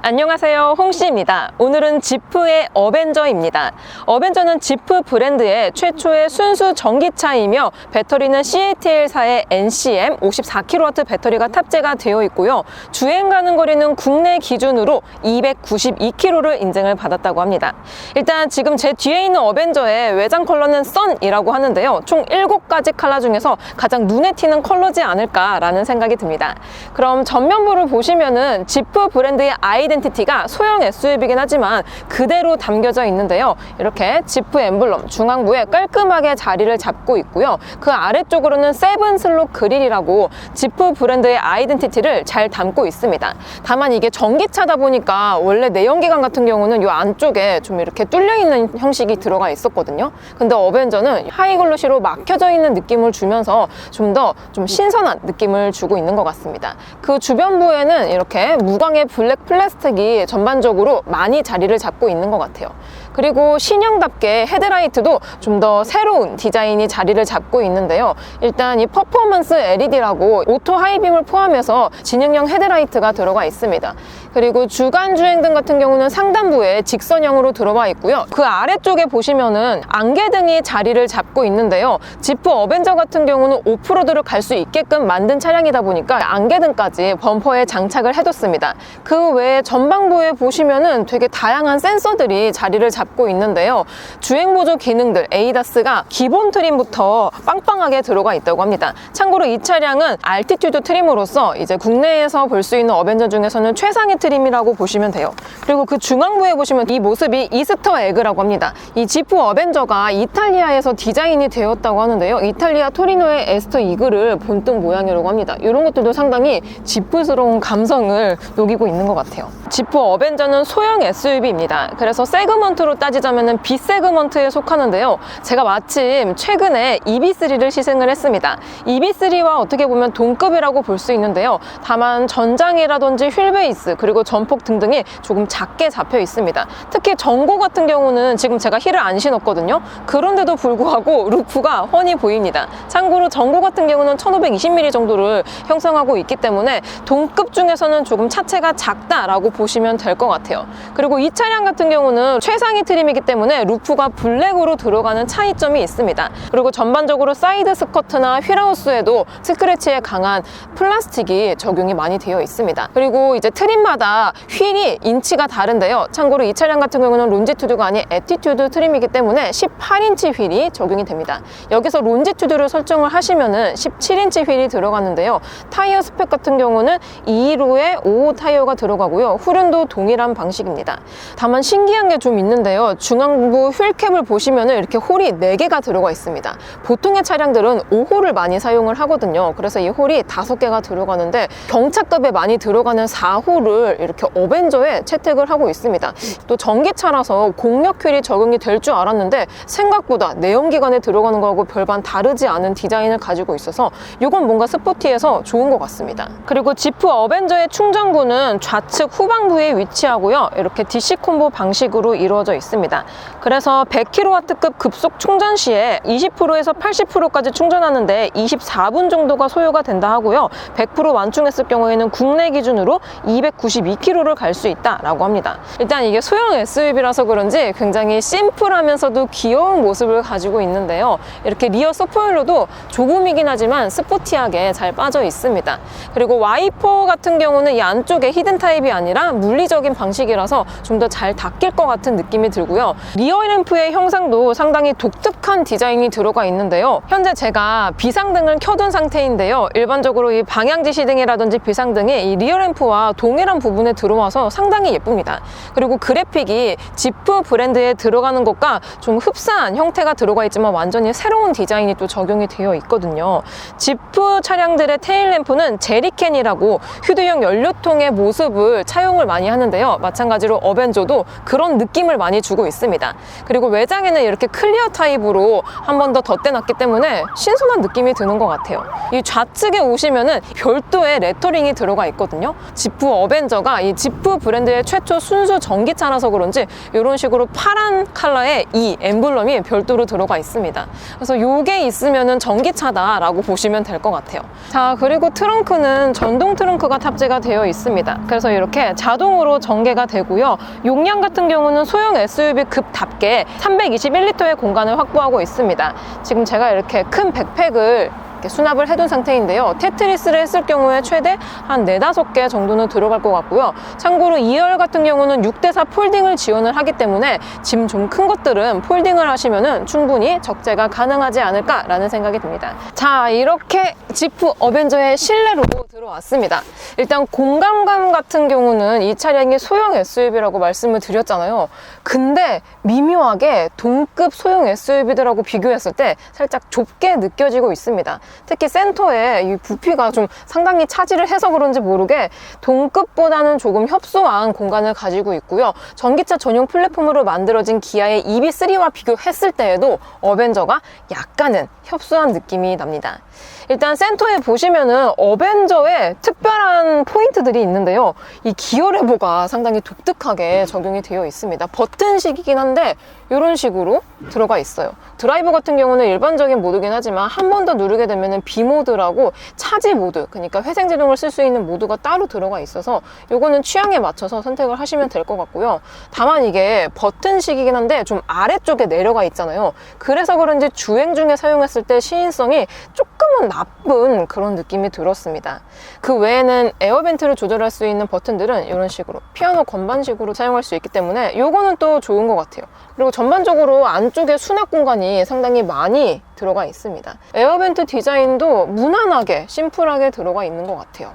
안녕하세요, 홍씨입니다. 오늘은 지프의 어벤져입니다. 어벤져는 지프 브랜드의 최초의 순수 전기차이며 배터리는 CATL사의 NCM 54kW 배터리가 탑재가 되어 있고요. 주행 가능 거리는 국내 기준으로 292km를 인증을 받았다고 합니다. 일단 지금 제 뒤에 있는 어벤져의 외장 컬러는 썬이라고 하는데요. 총 7가지 컬러 중에서 가장 눈에 띄는 컬러지 않을까라는 생각이 듭니다. 그럼 전면부를 보시면은 지프 브랜드의 아이덴티티가 소형 SUV이긴 하지만 그대로 담겨져 있는데요. 이렇게 지프 엠블럼 중앙부에 깔끔하게 자리를 잡고 있고요. 그 아래쪽으로는 세븐 슬롯 그릴이라고 지프 브랜드의 아이덴티티를 잘 담고 있습니다. 다만 이게 전기차다 보니까 원래 내연기관 같은 경우는 이 안쪽에 좀 이렇게 뚫려 있는 형식이 들어가 있었거든요. 근데 어벤져는 하이글로시로 막혀져 있는 느낌을 주면서 좀 더 신선한 느낌을 주고 있는 것 같습니다. 그 주변부에는 이렇게 무광의 블랙 플라스틱이 전반적으로 많이 자리를 잡고 있는 것 같아요. 그리고 신형답게 헤드라이트도 좀 더 새로운 디자인이 자리를 잡고 있는데요. 일단 이 퍼포먼스 LED라고 오토 하이빔을 포함해서 지능형 헤드라이트가 들어가 있습니다. 그리고 주간 주행등 같은 경우는 상단부에 직선형으로 들어와 있고요. 그 아래쪽에 보시면은 안개등이 자리를 잡고 있는데요. 지프 어벤져 같은 경우는 오프로드를 갈 수 있게끔 만든 차량이다 보니까 안개등까지 범퍼에 장착을 해뒀습니다. 그 외에 전방부에 보시면은 되게 다양한 센서들이 자리를 잡고 있는데요. 주행보조 기능들 ADAS가 기본 트림부터 빵빵하게 들어가 있다고 합니다. 참고로 이 차량은 알티튜드 트림으로서 이제 국내에서 볼 수 있는 어벤져 중에서는 최상의 트림이라고 보시면 돼요. 그리고 그 중앙부에 보시면 이 모습이 이스터 에그라고 합니다. 이 지프 어벤져가 이탈리아에서 디자인이 되었다고 하는데요. 이탈리아 토리노의 에스터 이글을 본뜬 모양이라고 합니다. 이런 것들도 상당히 지프스러운 감성을 녹이고 있는 것 같아요. 지프 어벤져는 소형 SUV입니다. 그래서 세그먼트로 따지자면 B 세그먼트에 속하는데요. 제가 마침 최근에 EB3를 시승을 했습니다. EB3와 어떻게 보면 동급이라고 볼 수 있는데요. 다만 전장이라든지 휠베이스 그리고 전폭 등등이 조금 작게 잡혀 있습니다. 특히 전고 같은 경우는 지금 제가 힐을 안 신었거든요. 그런데도 불구하고 루프가 훤히 보입니다. 참고로 전고 같은 경우는 1520mm 정도를 형성하고 있기 때문에 동급 중에서는 조금 차체가 작다라고 보시면 될 것 같아요. 그리고 이 차량 같은 경우는 최상위 트림이기 때문에 루프가 블랙으로 들어가는 차이점이 있습니다. 그리고 전반적으로 사이드 스커트나 휠하우스에도 스크래치에 강한 플라스틱이 적용이 많이 되어 있습니다. 그리고 이제 트림마다 휠이 인치가 다른데요. 참고로 이 차량 같은 경우는 론지튜드가 아닌 애티튜드 트림이기 때문에 18인치 휠이 적용이 됩니다. 여기서 론지튜드를 설정을 하시면은 17인치 휠이 들어가는데요. 타이어 스펙 같은 경우는 215에 55 타이어가 들어가고요. 후륜도 동일한 방식입니다. 다만 신기한 게 좀 있는데요. 중앙부 휠캡을 보시면은 이렇게 홀이 4개가 들어가 있습니다. 보통의 차량들은 5홀을 많이 사용을 하거든요. 그래서 이 홀이 5개가 들어가는데 경차급에 많이 들어가는 4홀을 이렇게 어벤져에 채택을 하고 있습니다. 또 전기차라서 공력 휠이 적용이 될 줄 알았는데 생각보다 내연기관에 들어가는 거하고 별반 다르지 않은 디자인을 가지고 있어서 이건 뭔가 스포티해서 좋은 것 같습니다. 그리고 지프 어벤져의 충전구는 좌측 후방부에 위치하고요. 이렇게 DC 콤보 방식으로 이루어져 있습니다. 그래서 100kW급 급속 충전 시에 20%에서 80%까지 충전하는데 24분 정도가 소요가 된다 하고요. 100% 완충했을 경우에는 국내 기준으로 292km를 갈 수 있다라고 합니다. 일단 이게 소형 SUV라서 그런지 굉장히 심플하면서도 귀여운 모습을 가지고 있는데요. 이렇게 리어 서포일러도 조금이긴 하지만 스포티하게 잘 빠져 있습니다. 그리고 와이퍼 같은 경우는 이 안쪽에 히든 타입이 아니라 물리적인 방식이라서 좀 더 잘 닦일 것 같은 느낌이 들고요. 리어 램프의 형상도 상당히 독특한 디자인이 들어가 있는데요. 현재 제가 비상등을 켜둔 상태인데요. 일반적으로 이 방향지시등이라든지 비상등이 이 리어 램프와 동일한 부분에 들어와서 상당히 예쁩니다. 그리고 그래픽이 지프 브랜드에 들어가는 것과 좀 흡사한 형태가 들어가 있지만 완전히 새로운 디자인이 또 적용이 되어 있거든요. 지프 차량들의 테일 램프는 제리캔이라고 휴대용 연료통의 모습을 차용을 많이 하는데요. 마찬가지로 어벤져도 그런 느낌을 많이 주고 있습니다. 그리고 외장에는 이렇게 클리어 타입으로 한 번 더 덧대놨기 때문에 신선한 느낌이 드는 것 같아요. 이 좌측에 오시면은 별도의 레터링이 들어가 있거든요. 지프 어벤져가 이 지프 브랜드의 최초 순수 전기차라서 그런지 이런 식으로 파란 컬러의 이 엠블럼이 별도로 들어가 있습니다. 그래서 이게 있으면은 전기차다라고 보시면 될 것 같아요. 자, 그리고 트렁크는 전동 트렁크가 탑재가 되어 있습니다. 그래서 이렇게 자동으로 전개가 되고요. 용량 같은 경우는 소형 SUV급답게 321리터의 공간을 확보하고 있습니다. 지금 제가 이렇게 큰 백팩을 수납을 해둔 상태인데요. 테트리스를 했을 경우에 최대 한 4-5개 정도는 들어갈 것 같고요. 참고로 2열 같은 경우는 6대4 폴딩을 지원을 하기 때문에 짐 좀 큰 것들은 폴딩을 하시면 충분히 적재가 가능하지 않을까라는 생각이 듭니다. 자, 이렇게 지프 어벤져의 실내로 들어왔습니다. 일단 공간감 같은 경우는 이 차량이 소형 SUV라고 말씀을 드렸잖아요. 근데 미묘하게 동급 소형 SUV들하고 비교했을 때 살짝 좁게 느껴지고 있습니다. 특히 센터에 이 부피가 좀 상당히 차지를 해서 그런지 모르게 동급보다는 조금 협소한 공간을 가지고 있고요. 전기차 전용 플랫폼으로 만들어진 기아의 EV3와 비교했을 때에도 어벤져가 약간은 협소한 느낌이 납니다. 일단 센터에 보시면은 어벤져에 특별한 포인트들이 있는데요. 이 기어 레버가 상당히 독특하게 적용이 되어 있습니다. 버튼식이긴 한데 이런 식으로 들어가 있어요. 드라이브 같은 경우는 일반적인 모드긴 하지만 한 번 더 누르게 되면은 B 모드라고 차지 모드, 그러니까 회생제동을 쓸 수 있는 모드가 따로 들어가 있어서 이거는 취향에 맞춰서 선택을 하시면 될 것 같고요. 다만 이게 버튼식이긴 한데 좀 아래쪽에 내려가 있잖아요. 그래서 그런지 주행 중에 사용했을 때 시인성이 조금은 나쁜 그런 느낌이 들었습니다. 그 외에는 에어벤트를 조절할 수 있는 버튼들은 이런 식으로 피아노 건반식으로 사용할 수 있기 때문에 이거는 또 좋은 것 같아요. 그리고 전반적으로 안쪽에 수납 공간이 상당히 많이 들어가 있습니다. 에어벤트 디자인도 무난하게 심플하게 들어가 있는 것 같아요.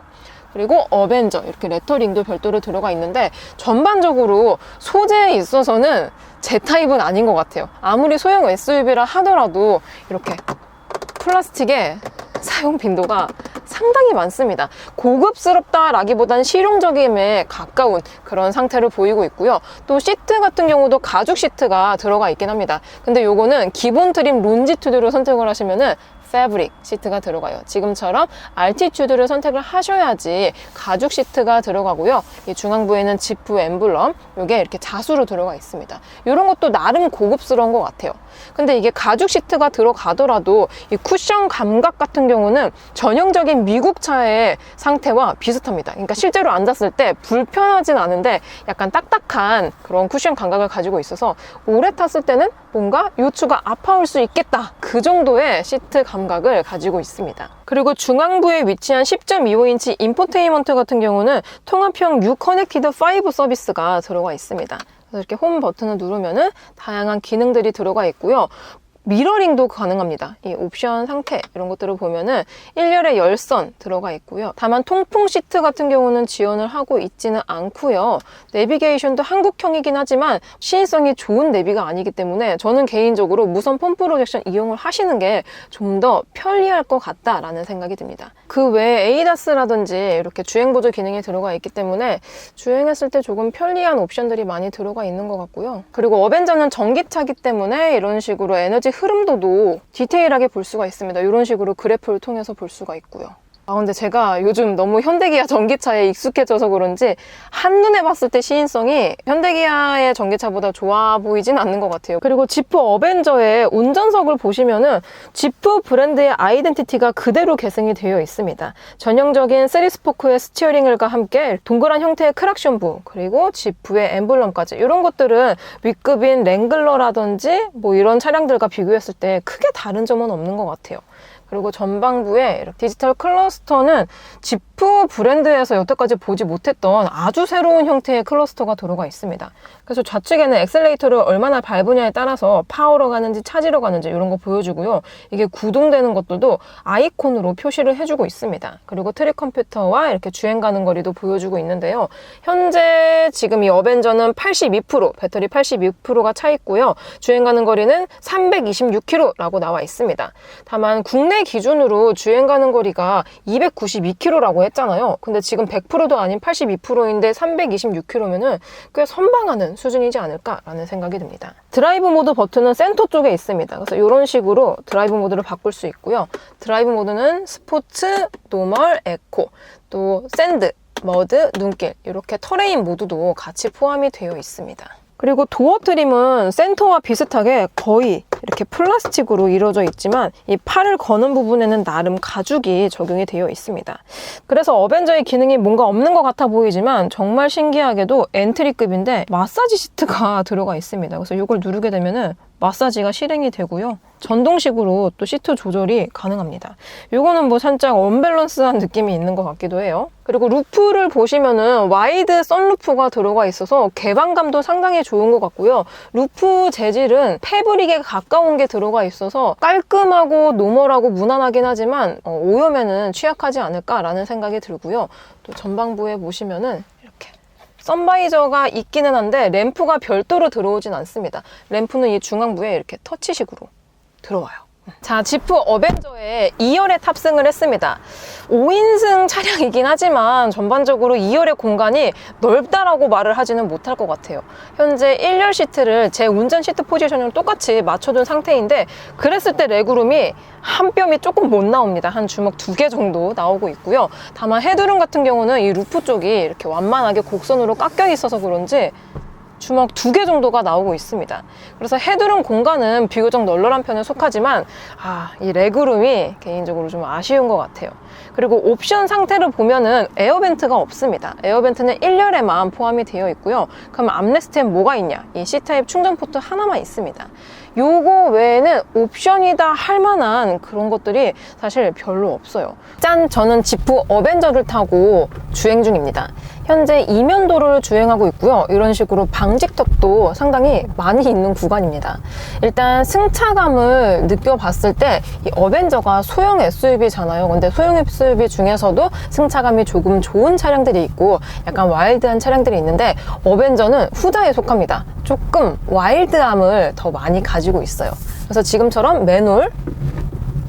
그리고 어벤져 이렇게 레터링도 별도로 들어가 있는데 전반적으로 소재에 있어서는 제 타입은 아닌 것 같아요. 아무리 소형 SUV라 하더라도 이렇게 플라스틱의 사용 빈도가 상당히 많습니다. 고급스럽다라기보다는 실용적임에 가까운 그런 상태를 보이고 있고요. 또 시트 같은 경우도 가죽 시트가 들어가 있긴 합니다. 근데 요거는 기본 트림 론지튜드를 선택을 하시면은 패브릭 시트가 들어가요. 지금처럼 알티튜드를 선택을 하셔야지 가죽 시트가 들어가고요. 이 중앙부에는 지프 엠블럼, 이게 이렇게 자수로 들어가 있습니다. 이런 것도 나름 고급스러운 것 같아요. 근데 이게 가죽 시트가 들어가더라도 이 쿠션 감각 같은 경우는 전형적인 미국 차의 상태와 비슷합니다. 그러니까 실제로 앉았을 때 불편하진 않은데 약간 딱딱한 그런 쿠션 감각을 가지고 있어서 오래 탔을 때는 뭔가 요추가 아파올 수 있겠다, 그 정도의 시트 감각을 가지고 있습니다. 그리고 중앙부에 위치한 10.25인치 인포테인먼트 같은 경우는 통합형 U 커넥티드 5 서비스가 들어가 있습니다. 그래서 이렇게 홈 버튼을 누르면은 다양한 기능들이 들어가 있고요. 미러링도 가능합니다. 이 옵션 상태 이런 것들을 보면은 1열에 열선 들어가 있고요. 다만 통풍 시트 같은 경우는 지원을 하고 있지는 않고요. 내비게이션도 한국형이긴 하지만 시인성이 좋은 내비가 아니기 때문에 저는 개인적으로 무선 폰 프로젝션 이용을 하시는 게 좀 더 편리할 것 같다라는 생각이 듭니다. 그 외에 에이다스라든지 이렇게 주행 보조 기능이 들어가 있기 때문에 주행했을 때 조금 편리한 옵션들이 많이 들어가 있는 것 같고요. 그리고 어벤져는 전기차기 때문에 이런 식으로 에너지 흐름도도 디테일하게 볼 수가 있습니다. 이런 식으로 그래프를 통해서 볼 수가 있고요. 근데 제가 요즘 너무 현대기아 전기차에 익숙해져서 그런지 한눈에 봤을 때 시인성이 현대기아의 전기차보다 좋아 보이진 않는 것 같아요. 그리고 지프 어벤져의 운전석을 보시면은 지프 브랜드의 아이덴티티가 그대로 계승이 되어 있습니다. 전형적인 3스포크의 스티어링과 함께 동그란 형태의 크락션부, 그리고 지프의 엠블럼까지 이런 것들은 윗급인 랭글러라든지 뭐 이런 차량들과 비교했을 때 크게 다른 점은 없는 것 같아요. 그리고 전방부에 이렇게 디지털 클러스터는 지프 브랜드에서 여태까지 보지 못했던 아주 새로운 형태의 클러스터가 들어가 있습니다. 그래서 좌측에는 엑셀레이터를 얼마나 밟으냐에 따라서 파워로 가는지 차지로 가는지 이런 거 보여주고요. 이게 구동되는 것들도 아이콘으로 표시를 해주고 있습니다. 그리고 트릭 컴퓨터와 이렇게 주행 가는 거리도 보여주고 있는데요. 현재 지금 이 어벤져는 82%, 배터리 82%가 차 있고요. 주행 가는 거리는 326km라고 나와 있습니다. 다만 국내 기준으로 주행 가는 거리가 292km라고 했잖아요. 근데 지금 100%도 아닌 82%인데 326km면은 꽤 선방하는 수준이지 않을까라는 생각이 듭니다. 드라이브 모드 버튼은 센터 쪽에 있습니다. 그래서 이런 식으로 드라이브 모드를 바꿀 수 있고요. 드라이브 모드는 스포츠, 노멀, 에코, 또 샌드, 머드, 눈길 이렇게 터레인 모드도 같이 포함이 되어 있습니다. 그리고 도어 트림은 센터와 비슷하게 거의 이렇게 플라스틱으로 이루어져 있지만 이 팔을 거는 부분에는 나름 가죽이 적용이 되어 있습니다. 그래서 어벤져의 기능이 뭔가 없는 것 같아 보이지만 정말 신기하게도 엔트리급인데 마사지 시트가 들어가 있습니다. 그래서 이걸 누르게 되면은 마사지가 실행이 되고요. 전동식으로 또 시트 조절이 가능합니다. 이거는 뭐 살짝 언밸런스한 느낌이 있는 것 같기도 해요. 그리고 루프를 보시면은 와이드 선루프가 들어가 있어서 개방감도 상당히 좋은 것 같고요. 루프 재질은 패브릭에 가까운 게 들어가 있어서 깔끔하고 노멀하고 무난하긴 하지만 오염에는 취약하지 않을까라는 생각이 들고요. 또 전방부에 보시면은 선바이저가 있기는 한데 램프가 별도로 들어오진 않습니다. 램프는 이 중앙부에 이렇게 터치식으로 들어와요. 자, 지프 어벤져에 2열에 탑승을 했습니다. 5인승 차량이긴 하지만 전반적으로 2열의 공간이 넓다라고 말을 하지는 못할 것 같아요. 현재 1열 시트를 제 운전 시트 포지션이랑 똑같이 맞춰둔 상태인데 그랬을 때 레그룸이 한 뼘이 조금 못 나옵니다. 한 주먹 2개 정도 나오고 있고요. 다만 헤드룸 같은 경우는 이 루프 쪽이 이렇게 완만하게 곡선으로 깎여 있어서 그런지 주먹 2개 정도가 나오고 있습니다. 그래서 헤드룸 공간은 비교적 널널한 편에 속하지만 이 레그룸이 개인적으로 좀 아쉬운 것 같아요. 그리고 옵션 상태를 보면은 에어벤트가 없습니다. 에어벤트는 1열에만 포함이 되어 있고요. 그럼 암레스트엔 뭐가 있냐? 이 C타입 충전 포트 하나만 있습니다. 요거 외에는 옵션이다 할 만한 그런 것들이 사실 별로 없어요. 짠! 저는 지프 어벤져를 타고 주행 중입니다. 현재 이면도로를 주행하고 있고요. 이런 식으로 방직턱도 상당히 많이 있는 구간입니다. 일단 승차감을 느껴봤을 때 이 어벤져가 소형 SUV잖아요. 근데 소형 SUV 중에서도 승차감이 조금 좋은 차량들이 있고 약간 와일드한 차량들이 있는데 어벤져는 후자에 속합니다. 조금 와일드함을 더 많이 가지고 있어요. 그래서 지금처럼 맨홀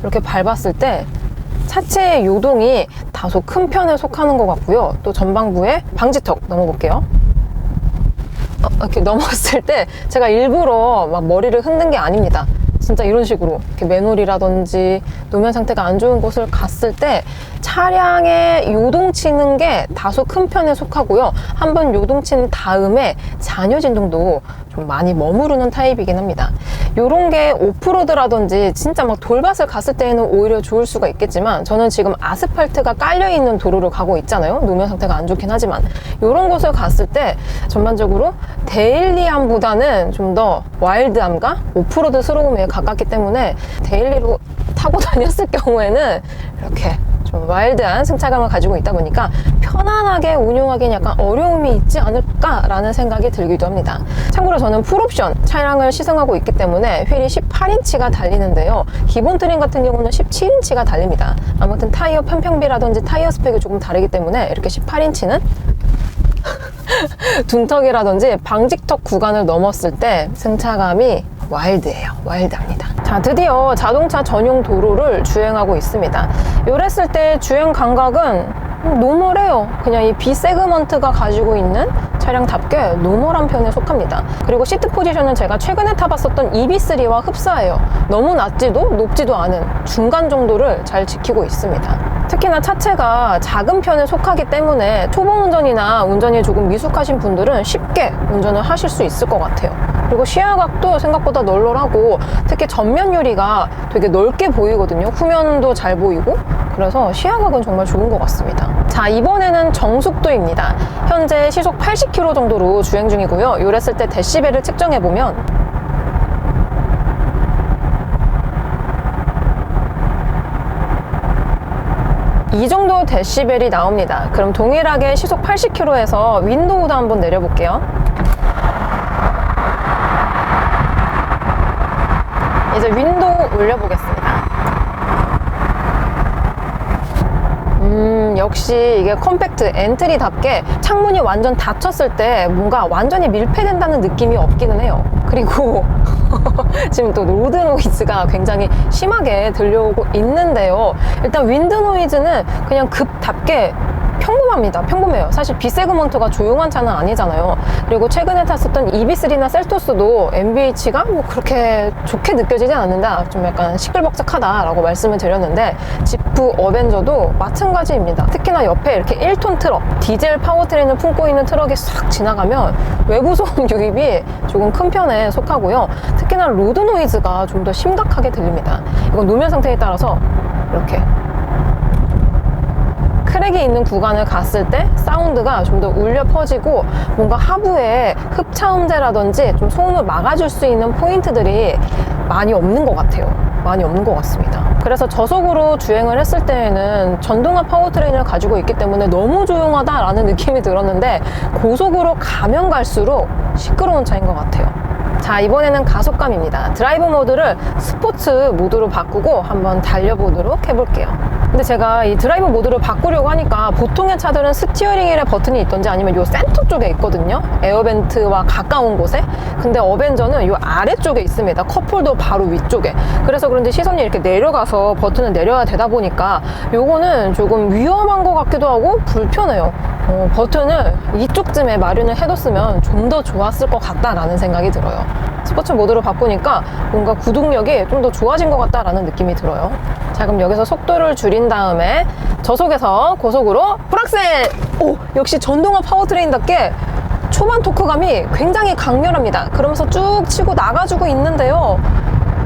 이렇게 밟았을 때 차체의 요동이 다소 큰 편에 속하는 것 같고요. 또 전방부에 방지턱 넘어볼게요. 이렇게 넘어갔을 때 제가 일부러 막 머리를 흔든 게 아닙니다. 진짜 이런 식으로 이렇게 맨홀이라든지 노면 상태가 안 좋은 곳을 갔을 때 차량에 요동치는 게 다소 큰 편에 속하고요. 한번 요동친 다음에 잔여 진동도 좀 많이 머무르는 타입이긴 합니다. 요런 게 오프로드라든지 진짜 막 돌밭을 갔을 때에는 오히려 좋을 수가 있겠지만 저는 지금 아스팔트가 깔려있는 도로를 가고 있잖아요. 노면 상태가 안 좋긴 하지만 요런 곳을 갔을 때 전반적으로 데일리함보다는 좀 더 와일드함과 오프로드스러움에 가깝기 때문에 데일리로 타고 다녔을 경우에는 이렇게 좀 와일드한 승차감을 가지고 있다 보니까 편안하게 운용하기엔 약간 어려움이 있지 않을까라는 생각이 들기도 합니다. 참고로 저는 풀옵션 차량을 시승하고 있기 때문에 휠이 18인치가 달리는데요. 기본 트림 같은 경우는 17인치가 달립니다. 아무튼 타이어 편평비라든지 타이어 스펙이 조금 다르기 때문에 이렇게 18인치는 둔턱이라든지 방직턱 구간을 넘었을 때 승차감이 와일드해요. 와일드합니다. 자, 드디어 자동차 전용 도로를 주행하고 있습니다. 요랬을 때 주행 감각은 노멀해요. 그냥 이 B 세그먼트가 가지고 있는 차량답게 노멀한 편에 속합니다. 그리고 시트 포지션은 제가 최근에 타봤었던 EB3와 흡사해요. 너무 낮지도 높지도 않은 중간 정도를 잘 지키고 있습니다. 특히나 차체가 작은 편에 속하기 때문에 초보 운전이나 운전이 조금 미숙하신 분들은 쉽게 운전을 하실 수 있을 것 같아요. 그리고 시야각도 생각보다 널널하고 특히 전면 유리가 되게 넓게 보이거든요. 후면도 잘 보이고 그래서 시야각은 정말 좋은 것 같습니다. 자, 이번에는 정숙도입니다. 현재 시속 80km 정도로 주행 중이고요. 요랬을 때 데시벨을 측정해보면 이 정도 데시벨이 나옵니다. 그럼 동일하게 시속 80km에서 윈도우도 한번 내려볼게요. 이제 윈도우 올려보겠습니다. 역시 이게 컴팩트 엔트리답게 창문이 완전 닫혔을 때 뭔가 완전히 밀폐된다는 느낌이 없기는 해요. 그리고 지금 또 로드 노이즈가 굉장히 심하게 들려오고 있는데요. 일단 윈드 노이즈는 그냥 급답게 평범합니다. 평범해요. 사실 B 세그먼트가 조용한 차는 아니잖아요. 그리고 최근에 탔었던 EB3나 셀토스도 NVH가 뭐 그렇게 좋게 느껴지지 않는다. 좀 약간 시끌벅적하다라고 말씀을 드렸는데 지프 어벤져도 마찬가지입니다. 특히나 옆에 이렇게 1톤 트럭, 디젤 파워트레인을 품고 있는 트럭이 싹 지나가면 외부 소음 유입이 조금 큰 편에 속하고요. 특히나 로드 노이즈가 좀 더 심각하게 들립니다. 이건 노면 상태에 따라서 이렇게 크랙이 있는 구간을 갔을 때 사운드가 좀 더 울려 퍼지고 뭔가 하부에 흡차음재라든지 좀 소음을 막아줄 수 있는 포인트들이 많이 없는 것 같아요. 많이 없는 것 같습니다. 그래서 저속으로 주행을 했을 때에는 전동화 파워트레인을 가지고 있기 때문에 너무 조용하다라는 느낌이 들었는데 고속으로 가면 갈수록 시끄러운 차인 것 같아요. 자, 이번에는 가속감입니다. 드라이브 모드를 스포츠 모드로 바꾸고 한번 달려보도록 해볼게요. 근데 제가 이 드라이브 모드를 바꾸려고 하니까 보통의 차들은 스티어링 휠에 버튼이 있던지 아니면 요 센터 쪽에 있거든요. 에어벤트와 가까운 곳에. 근데 어벤져는 요 아래쪽에 있습니다. 컵홀더 바로 위쪽에. 그래서 그런지 시선이 이렇게 내려가서 버튼을 내려야 되다 보니까 요거는 조금 위험한 것 같기도 하고 불편해요. 버튼을 이쪽쯤에 마련을 해뒀으면 좀 더 좋았을 것 같다라는 생각이 들어요. 스포츠 모드로 바꾸니까 뭔가 구동력이 좀 더 좋아진 것 같다라는 느낌이 들어요. 자, 그럼 여기서 속도를 줄인 다음에 저속에서 고속으로 풀악셀! 오! 역시 전동화 파워트레인답게 초반 토크감이 굉장히 강렬합니다. 그러면서 쭉 치고 나가주고 있는데요.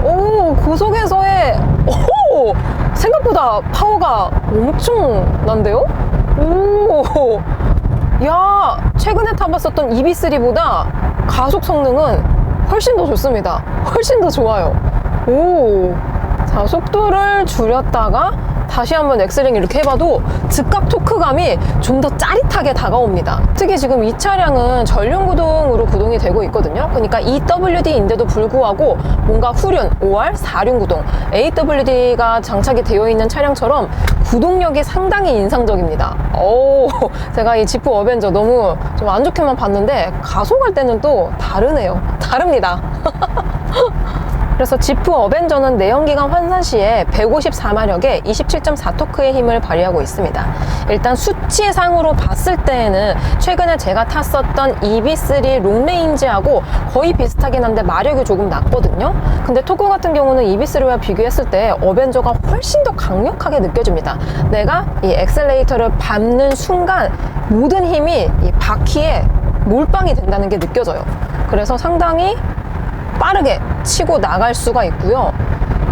오! 고속에서의 오! 생각보다 파워가 엄청난데요? 오! 야, 최근에 타봤었던 EB3보다 가속 성능은 훨씬 더 좋습니다. 훨씬 더 좋아요. 오. 자, 속도를 줄였다가 다시 한번 엑셀링 이렇게 해봐도 즉각 토크감이 좀 더 짜릿하게 다가옵니다. 특히 지금 이 차량은 전륜 구동으로 구동이 되고 있거든요. 그러니까 EWD인데도 불구하고 뭔가 후륜, 5R, 4륜 구동, AWD가 장착이 되어 있는 차량처럼 구동력이 상당히 인상적입니다. 오, 제가 이 지프 어벤져 너무 좀 안 좋게만 봤는데 가속할 때는 또 다르네요. 다릅니다. 그래서 지프 어벤져는 내연기관 환산 시에 154마력에 27.4토크의 힘을 발휘하고 있습니다. 일단 수치상으로 봤을 때에는 최근에 제가 탔었던 EB3 롱레인지하고 거의 비슷하긴 한데 마력이 조금 낮거든요. 근데 토크 같은 경우는 EB3와 비교했을 때 어벤져가 훨씬 더 강력하게 느껴집니다. 내가 이 엑셀레이터를 밟는 순간 모든 힘이 이 바퀴에 몰빵이 된다는 게 느껴져요. 그래서 상당히 빠르게 치고 나갈 수가 있고요.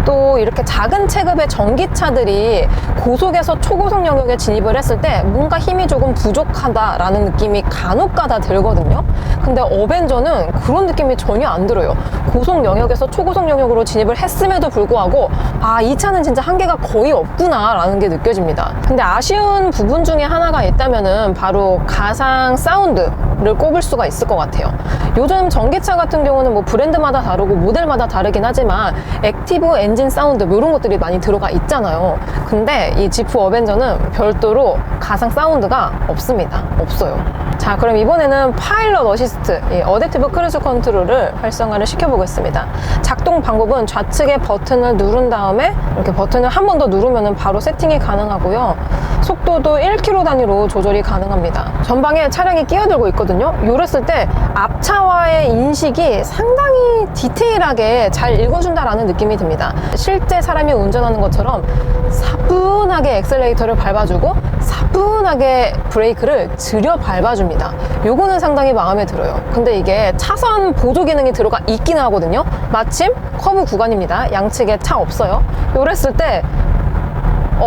또 이렇게 작은 체급의 전기차들이 고속에서 초고속 영역에 진입을 했을 때 뭔가 힘이 조금 부족하다라는 느낌이 간혹가다 들거든요. 근데 어벤져는 그런 느낌이 전혀 안 들어요. 고속 영역에서 초고속 영역으로 진입을 했음에도 불구하고 아, 이 차는 진짜 한계가 거의 없구나 라는 게 느껴집니다. 근데 아쉬운 부분 중에 하나가 있다면은 바로 가상 사운드를 꼽을 수가 있을 것 같아요. 요즘 전기차 같은 경우는 뭐 브랜드마다 다르고 모델마다 다르긴 하지만 액티브 엔진 사운드 뭐 이런 것들이 많이 들어가 있잖아요. 근데 이 지프 어벤져는 별도로 가상 사운드가 없습니다. 없어요. 자, 그럼 이번에는 파일럿 어시스트, 이 어댑티브 크루즈 컨트롤을 활성화를 시켜보겠습니다. 작동 방법은 좌측에 버튼을 누른 다음에 이렇게 버튼을 한 번 더 누르면 바로 세팅이 가능하고요. 속도도 1km 단위로 조절이 가능합니다. 전방에 차량이 끼어들고 있거든요. 이랬을 때 앞차와의 인식이 상당히 디테일하게 잘 읽어준다라는 느낌이 듭니다. 실제 사람이 운전하는 것처럼 사뿐하게 엑셀레이터를 밟아주고 사뿐하게 브레이크를 들여 밟아줍니다. 요거는 상당히 마음에 들어요. 근데 이게 차선 보조 기능이 들어가 있기는 하거든요. 마침 커브 구간입니다. 양측에 차 없어요. 요랬을 때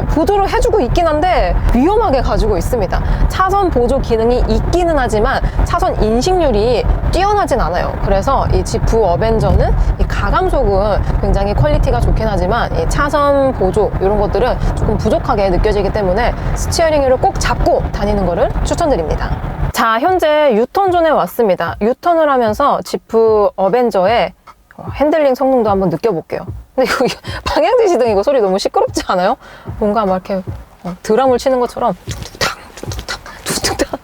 보조를 해주고 있긴 한데 위험하게 가지고 있습니다. 차선 보조 기능이 있기는 하지만 차선 인식률이 뛰어나진 않아요. 그래서 이 지프 어벤져는 이 가감속은 굉장히 퀄리티가 좋긴 하지만 이 차선 보조 이런 것들은 조금 부족하게 느껴지기 때문에 스티어링 휠을 꼭 잡고 다니는 거를 추천드립니다. 자, 현재 유턴존에 왔습니다. 유턴을 하면서 지프 어벤져의 핸들링 성능도 한번 느껴볼게요. 근데 이거 방향제 시등 이거 소리 너무 시끄럽지 않아요? 뭔가 막 이렇게 드럼을 치는 것처럼 툭툭탁 툭툭탁 툭툭탁.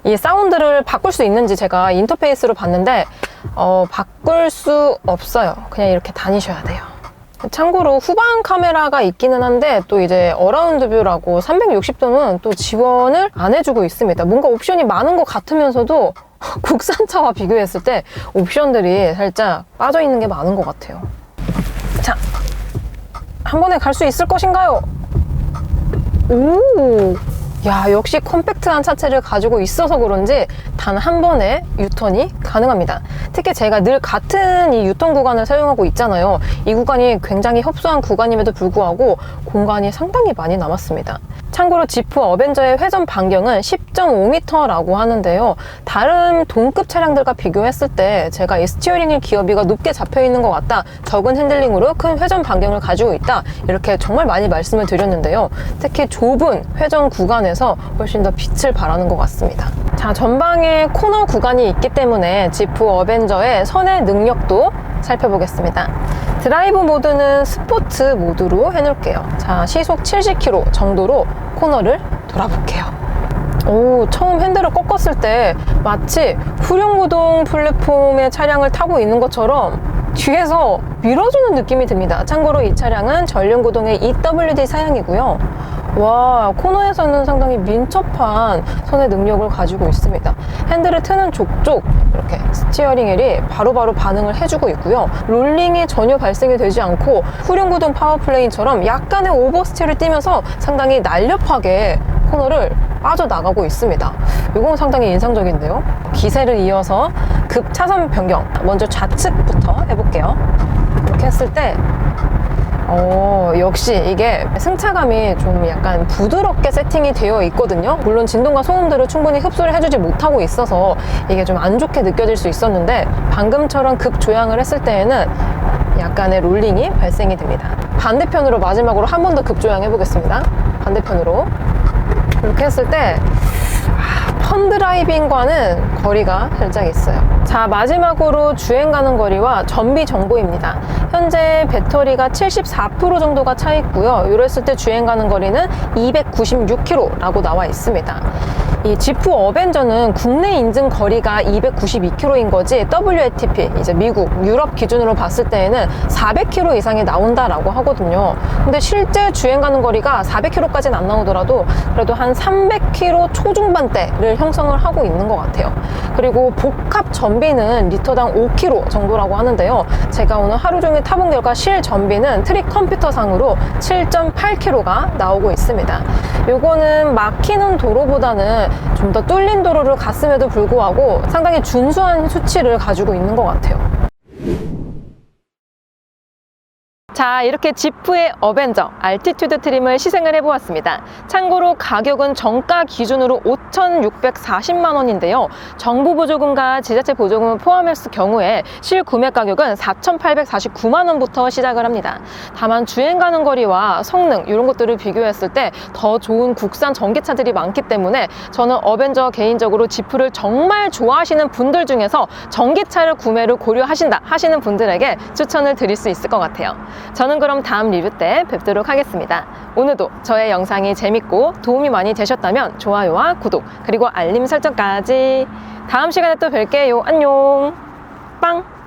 이 사운드를 바꿀 수 있는지 제가 인터페이스로 봤는데 바꿀 수 없어요. 그냥 이렇게 다니셔야 돼요. 참고로 후방 카메라가 있기는 한데 또 이제 어라운드 뷰라고 360도는 또 지원을 안 해주고 있습니다. 뭔가 옵션이 많은 것 같으면서도 국산차와 비교했을 때 옵션들이 살짝 빠져있는 게 많은 것 같아요. 자, 한 번에 갈 수 있을 것인가요? 오, 야, 역시 컴팩트한 차체를 가지고 있어서 그런지 단 한 번에 유턴이 가능합니다. 특히 제가 늘 같은 이 유턴 구간을 사용하고 있잖아요. 이 구간이 굉장히 협소한 구간임에도 불구하고 공간이 상당히 많이 남았습니다. 참고로 지프 어벤져의 회전 반경은 10.5m라고 하는데요. 다른 동급 차량들과 비교했을 때 제가 이 스티어링 휠 기어비가 높게 잡혀 있는 것 같다, 적은 핸들링으로 큰 회전 반경을 가지고 있다, 이렇게 정말 많이 말씀을 드렸는데요. 특히 좁은 회전 구간에서 훨씬 더 빛을 발하는 것 같습니다. 자, 전방에 코너 구간이 있기 때문에 지프 어벤져의 선의 능력도 살펴보겠습니다. 드라이브 모드는 스포츠 모드로 해놓을게요. 자, 시속 70km 정도로 코너를 돌아볼게요. 오, 처음 핸들을 꺾었을 때 마치 후륜구동 플랫폼의 차량을 타고 있는 것처럼 뒤에서 밀어주는 느낌이 듭니다. 참고로 이 차량은 전륜구동의 EWD 사양이고요. 와, 코너에서는 상당히 민첩한 선의 능력을 가지고 있습니다. 핸들을 트는 족족 이렇게 스티어링 휠이 바로바로 반응을 해주고 있고요. 롤링이 전혀 발생이 되지 않고 후륜구동 파워플레인처럼 약간의 오버스티어를 띄면서 상당히 날렵하게 코너를 빠져나가고 있습니다. 이건 상당히 인상적인데요. 기세를 이어서 급 차선 변경, 먼저 좌측부터 해볼게요. 이렇게 했을 때 역시 이게 승차감이 좀 약간 부드럽게 세팅이 되어 있거든요. 물론 진동과 소음들을 충분히 흡수를 해주지 못하고 있어서 이게 좀 안 좋게 느껴질 수 있었는데, 방금처럼 급 조향을 했을 때에는 약간의 롤링이 발생이 됩니다. 반대편으로 마지막으로 한 번 더 급 조향 해보겠습니다. 반대편으로 이렇게 했을 때 펀드라이빙과는 거리가 살짝 있어요. 자, 마지막으로 주행 가는 거리와 전비 정보입니다. 현재 배터리가 74% 정도가 차 있고요. 이랬을 때 주행 가는 거리는 296km라고 나와 있습니다. 이 지프 어벤져는 국내 인증 거리가 292km인 거지, WLTP, 이제 미국, 유럽 기준으로 봤을 때에는 400km 이상이 나온다라고 하거든요. 근데 실제 주행 가는 거리가 400km까지는 안 나오더라도 그래도 한 300km 초중반대를 형성을 하고 있는 것 같아요. 그리고 복합 전비는 리터당 5km 정도라고 하는데요. 제가 오늘 하루 종일 타본 결과 실 전비는 트릭 컴퓨터상으로 7.8km가 나오고 있습니다. 요거는 막히는 도로보다는 좀 더 뚫린 도로를 갔음에도 불구하고 상당히 준수한 수치를 가지고 있는 것 같아요. 자, 이렇게 지프의 어벤져 알티튜드 트림을 시승을 해보았습니다. 참고로 가격은 정가 기준으로 5,640만 원인데요. 정부 보조금과 지자체 보조금을 포함했을 경우에 실구매 가격은 4,849만 원부터 시작을 합니다. 다만 주행 가는 거리와 성능 이런 것들을 비교했을 때 더 좋은 국산 전기차들이 많기 때문에 저는 어벤져 개인적으로 지프를 정말 좋아하시는 분들 중에서 전기차를 구매를 고려하신다 하시는 분들에게 추천을 드릴 수 있을 것 같아요. 저는 그럼 다음 리뷰 때 뵙도록 하겠습니다. 오늘도 저의 영상이 재밌고 도움이 많이 되셨다면 좋아요와 구독, 그리고 알림 설정까지. 다음 시간에 또 뵐게요. 안녕. 빵!